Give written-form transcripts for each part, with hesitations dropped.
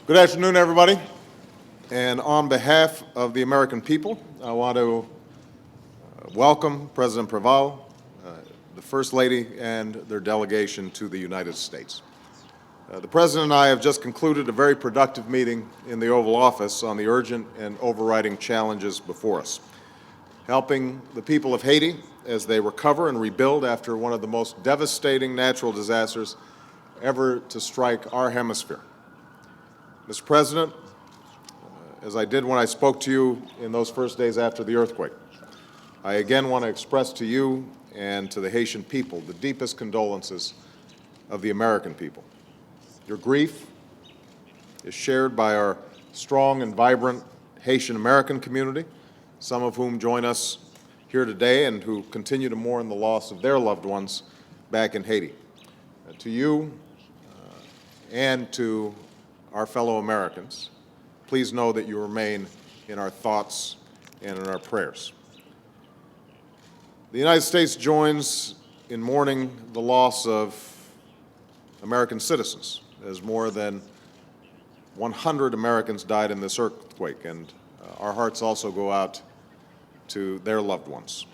Good afternoon, everybody. And on behalf of the American people, I want to welcome President Préval, the First Lady, and their delegation to the United States. The President and I have just concluded a very productive meeting in the Oval Office on the urgent and overriding challenges before us, helping the people of Haiti as they recover and rebuild after one of the most devastating natural disasters ever to strike our hemisphere. Mr. President, as I did when I spoke to you in those first days after the earthquake, I again want to express to you and to the Haitian people the deepest condolences of the American people. Your grief is shared by our strong and vibrant Haitian American community, some of whom join us here today and who continue to mourn the loss of their loved ones back in Haiti. To you and to our fellow Americans, please know that you remain in our thoughts and in our prayers. The United States joins in mourning the loss of American citizens, as more than 100 Americans died in this earthquake, and our hearts also go out to their loved ones.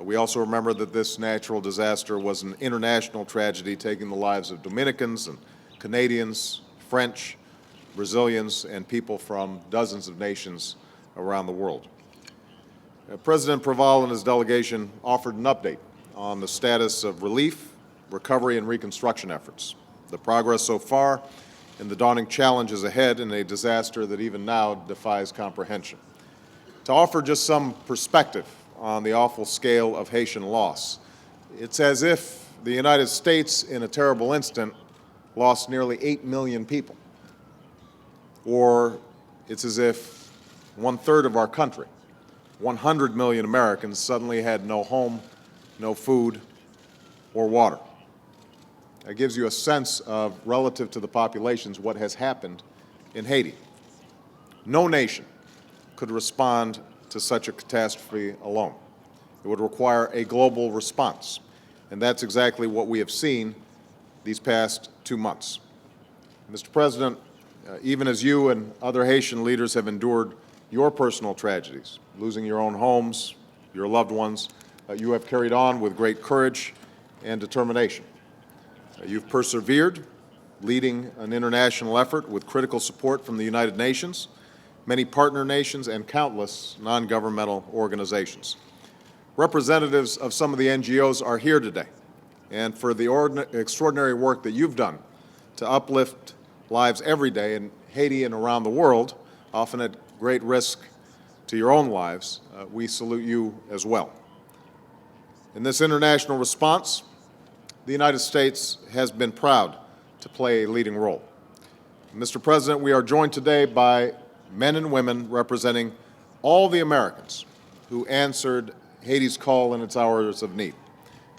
We also remember that this natural disaster was an international tragedy, taking the lives of Dominicans and Canadians, French, Brazilians, and people from dozens of nations around the world. President Préval and his delegation offered an update on the status of relief, recovery, and reconstruction efforts, the progress so far, and the daunting challenges ahead in a disaster that even now defies comprehension. To offer just some perspective on the awful scale of Haitian loss, it's as if the United States, in a terrible instant, lost nearly 8 million people. Or it's as if 1/3 of our country, 100 million Americans, suddenly had no home, no food, or water. That gives you a sense of, relative to the populations, what has happened in Haiti. No nation could respond to such a catastrophe alone. It would require a global response, and that's exactly what we have seen these past 2 months. Mr. President, even as you and other Haitian leaders have endured your personal tragedies, losing your own homes, your loved ones, you have carried on with great courage and determination. You've persevered, leading an international effort with critical support from the United Nations, many partner nations, and countless non-governmental organizations. Representatives of some of the NGOs are here today, and for the extraordinary work that you've done to uplift lives every day in Haiti and around the world, often at great risk to your own lives, we salute you as well. In this international response, the United States has been proud to play a leading role. Mr. President, we are joined today by men and women representing all the Americans who answered Haiti's call in its hours of need,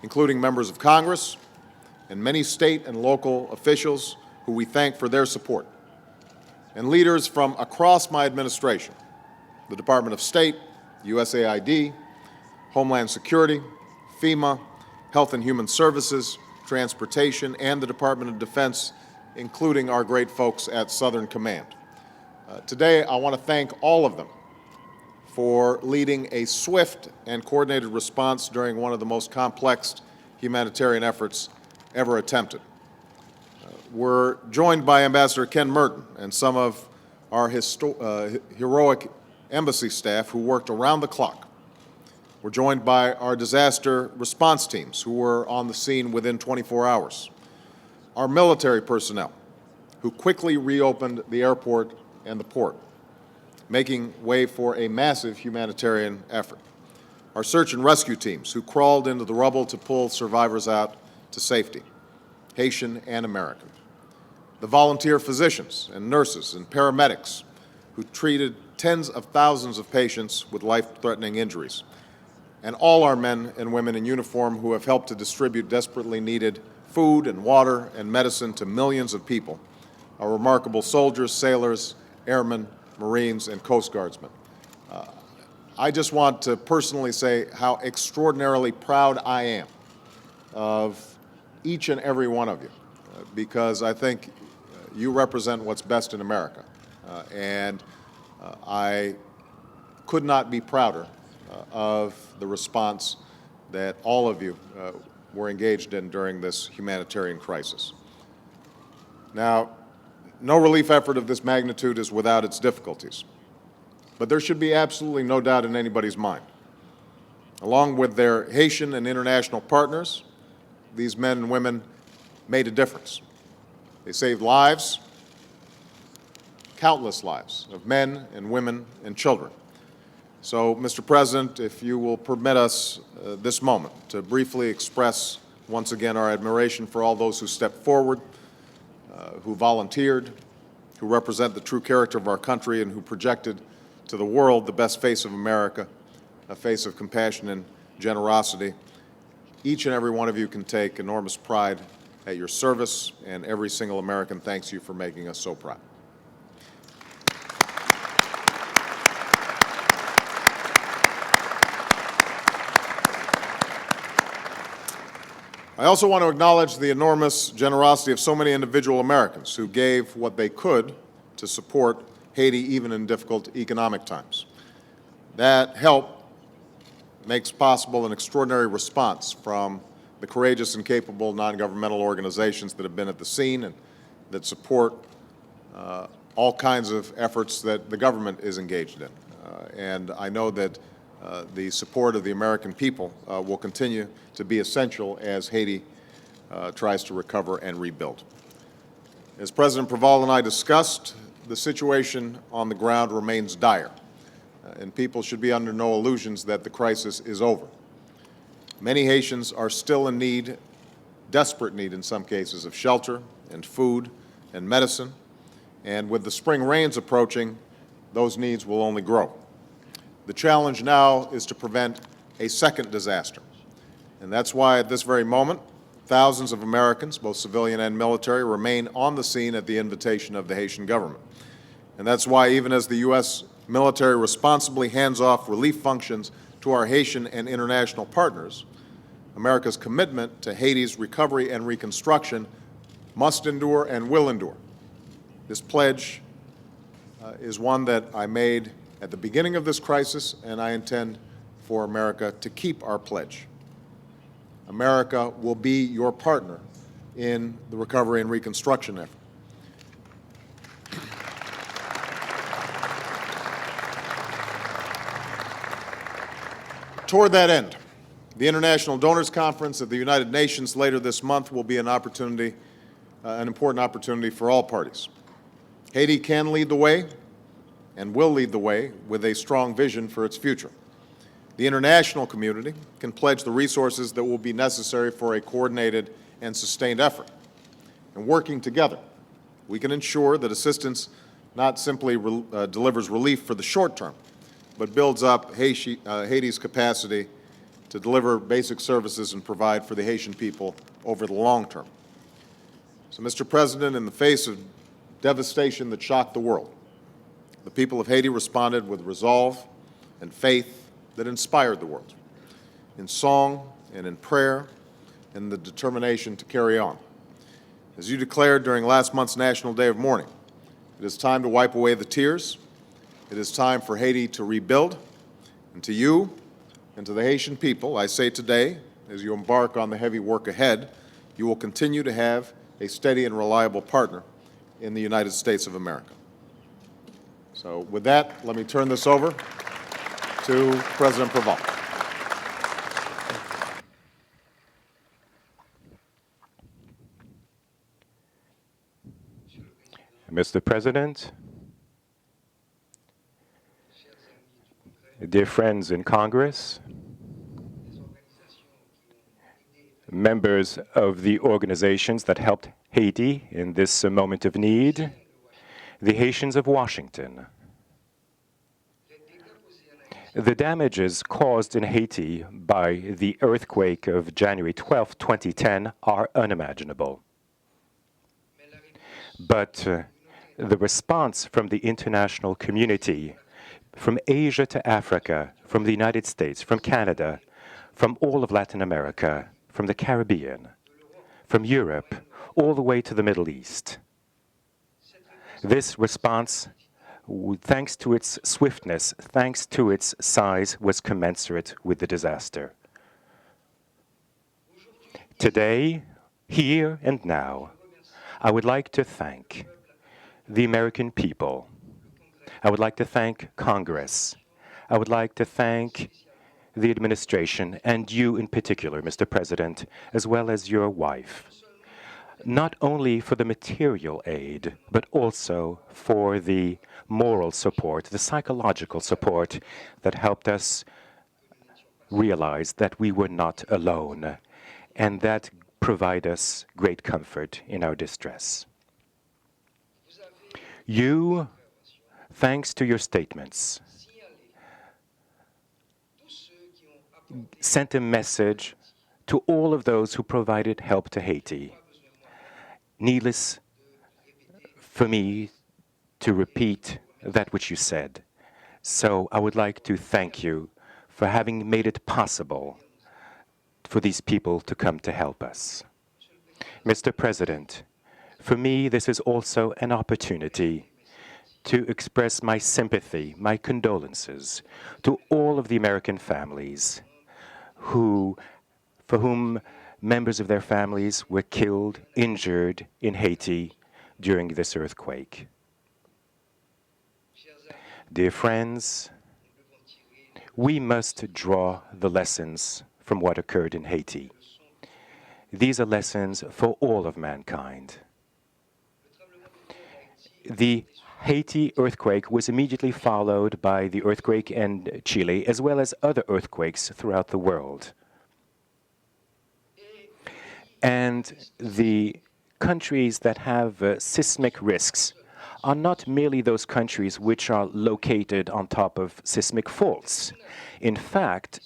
including members of Congress and many state and local officials who we thank for their support, and leaders from across my administration, the Department of State, USAID, Homeland Security, FEMA, Health and Human Services, Transportation, and the Department of Defense, including our great folks at Southern Command. Today, I want to thank all of them for leading a swift and coordinated response during one of the most complex humanitarian efforts ever attempted. We're joined by Ambassador Ken Merton and some of our heroic embassy staff who worked around the clock. We're joined by our disaster response teams who were on the scene within 24 hours. Our military personnel who quickly reopened the airport and the port, making way for a massive humanitarian effort. Our search and rescue teams who crawled into the rubble to pull survivors out to safety, Haitian and American. The volunteer physicians and nurses and paramedics who treated tens of thousands of patients with life-threatening injuries, and all our men and women in uniform who have helped to distribute desperately needed food and water and medicine to millions of people, our remarkable soldiers, sailors, airmen, Marines, and Coast Guardsmen. I just want to personally say how extraordinarily proud I am of each and every one of you, because I think you represent what's best in America. I could not be prouder of the response that all of you were engaged in during this humanitarian crisis. Now, no relief effort of this magnitude is without its difficulties, but there should be absolutely no doubt in anybody's mind. Along with their Haitian and international partners, these men and women made a difference. They saved lives, countless lives of men and women and children. So, Mr. President, if you will permit us this moment to briefly express once again our admiration for all those who stepped forward, who volunteered, who represent the true character of our country, and who projected to the world the best face of America, a face of compassion and generosity. Each and every one of you can take enormous pride at your service, and every single American thanks you for making us so proud. I also want to acknowledge the enormous generosity of so many individual Americans who gave what they could to support Haiti even in difficult economic times. That help makes possible an extraordinary response from the courageous and capable non-governmental organizations that have been at the scene and that support all kinds of efforts that the government is engaged in. And I know that the support of the American people will continue to be essential as Haiti tries to recover and rebuild. As President Préval and I discussed, the situation on the ground remains dire, and people should be under no illusions that the crisis is over. Many Haitians are still in need, desperate need in some cases, of shelter and food and medicine, and with the spring rains approaching, those needs will only grow. The challenge now is to prevent a second disaster, and that's why at this very moment, thousands of Americans, both civilian and military, remain on the scene at the invitation of the Haitian government. And that's why even as the U.S. military responsibly hands off relief functions to our Haitian and international partners, America's commitment to Haiti's recovery and reconstruction must endure and will endure. This pledge is one that I made at the beginning of this crisis, and I intend for America to keep our pledge. America will be your partner in the recovery and reconstruction effort. Toward that end, the International Donors Conference at the United Nations later this month will be an opportunity, an important opportunity for all parties. Haiti can lead the way and will lead the way with a strong vision for its future. The international community can pledge the resources that will be necessary for a coordinated and sustained effort. And working together, we can ensure that assistance not simply delivers relief for the short term, but builds up Haiti's capacity to deliver basic services and provide for the Haitian people over the long term. So, Mr. President, in the face of devastation that shocked the world, the people of Haiti responded with resolve and faith that inspired the world, in song and in prayer, and the determination to carry on. As you declared during last month's National Day of Mourning, it is time to wipe away the tears. It is time for Haiti to rebuild. And to you and to the Haitian people, I say today, as you embark on the heavy work ahead, you will continue to have a steady and reliable partner in the United States of America. So with that, let me turn this over to President Préval. Mr. President, dear friends in Congress, members of the organizations that helped Haiti in this moment of need, the Haitians of Washington. The damages caused in Haiti by the earthquake of January 12, 2010 are unimaginable. But the response from the international community, from Asia to Africa, from the United States, from Canada, from all of Latin America, from the Caribbean, from Europe, all the way to the Middle East, This response, thanks to its swiftness, thanks to its size, was commensurate with the disaster. Today, here and now, I would like to thank the American people. I would like to thank Congress. I would like to thank the administration, and you in particular, Mr. President, as well as your wife, not only for the material aid, but also for the moral support, the psychological support that helped us realize that we were not alone, and that provide us great comfort in our distress. You, thanks to your statements, sent a message to all of those who provided help to Haiti. Needless for me to repeat that which you said. So I would like to thank you for having made it possible for these people to come to help us. Mr. President, for me, this is also an opportunity to express my sympathy, my condolences to all of the American families for whom members of their families were killed, injured in Haiti during this earthquake. Dear friends, we must draw the lessons from what occurred in Haiti. These are lessons for all of mankind. The Haiti earthquake was immediately followed by the earthquake in Chile, as well as other earthquakes throughout the world. And the countries that have seismic risks are not merely those countries which are located on top of seismic faults. In fact,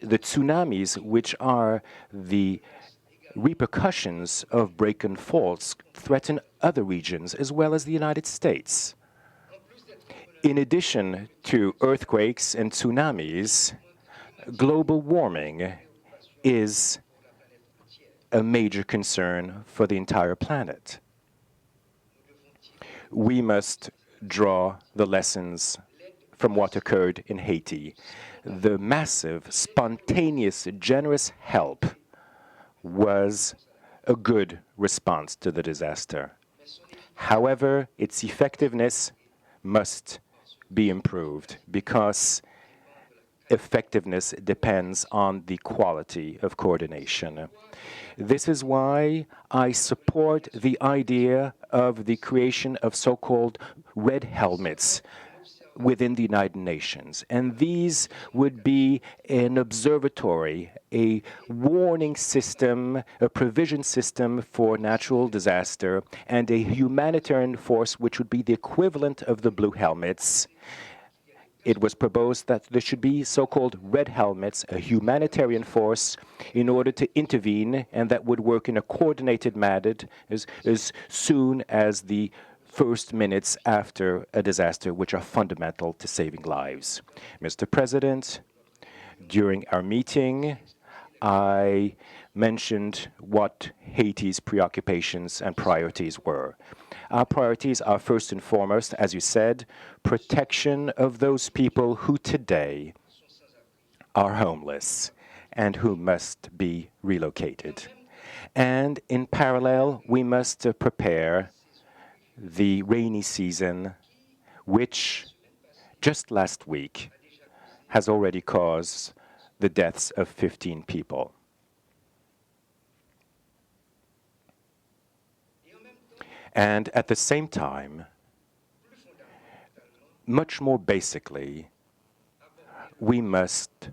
the tsunamis, which are the repercussions of break-in faults, threaten other regions as well as the United States. In addition to earthquakes and tsunamis, global warming is a major concern for the entire planet. We must draw the lessons from what occurred in Haiti. The massive, spontaneous, generous help was a good response to the disaster. However, its effectiveness must be improved because effectiveness depends on the quality of coordination. This is why I support the idea of the creation of so-called red helmets within the United Nations. And these would be an observatory, a warning system, a provision system for natural disaster, and a humanitarian force which would be the equivalent of the blue helmets. It was proposed that there should be so-called red helmets, a humanitarian force, in order to intervene, and that would work in a coordinated manner as soon as the first minutes after a disaster, which are fundamental to saving lives. Mr. President, during our meeting, I mentioned what Haiti's preoccupations and priorities were. Our priorities are first and foremost, as you said, protection of those people who today are homeless and who must be relocated. And in parallel, we must prepare the rainy season, which just last week has already caused the deaths of 15 people. And at the same time, much more basically, we must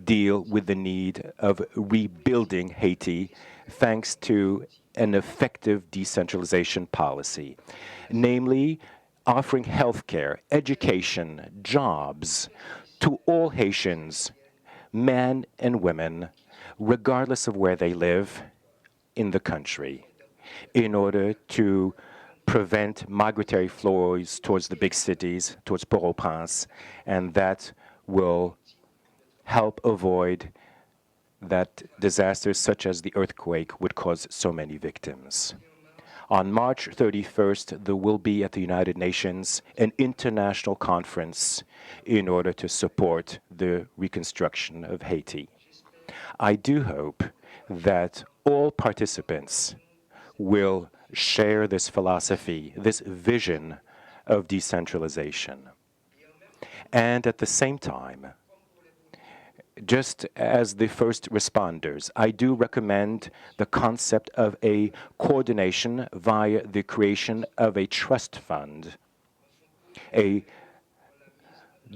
deal with the need of rebuilding Haiti thanks to an effective decentralization policy, namely offering health care, education, jobs to all Haitians, men and women, regardless of where they live in the country, in order to prevent migratory flows towards the big cities, towards Port-au-Prince, and that will help avoid that disasters such as the earthquake would cause so many victims. On March 31st, there will be at the United Nations an international conference in order to support the reconstruction of Haiti. I do hope that all participants will share this philosophy, this vision of decentralization. And at the same time, just as the first responders, I do recommend the concept of a coordination via the creation of a trust fund, a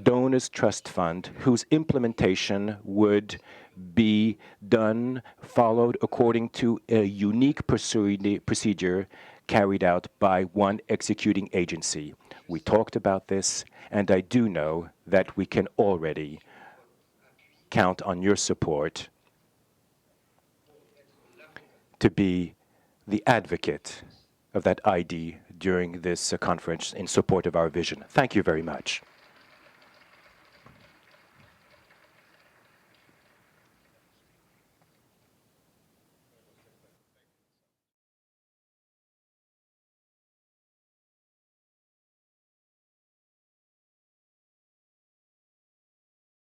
donors trust fund whose implementation would be done, followed according to a unique procedure carried out by one executing agency. We talked about this, and I do know that we can already count on your support to be the advocate of that ID during this conference in support of our vision. Thank you very much.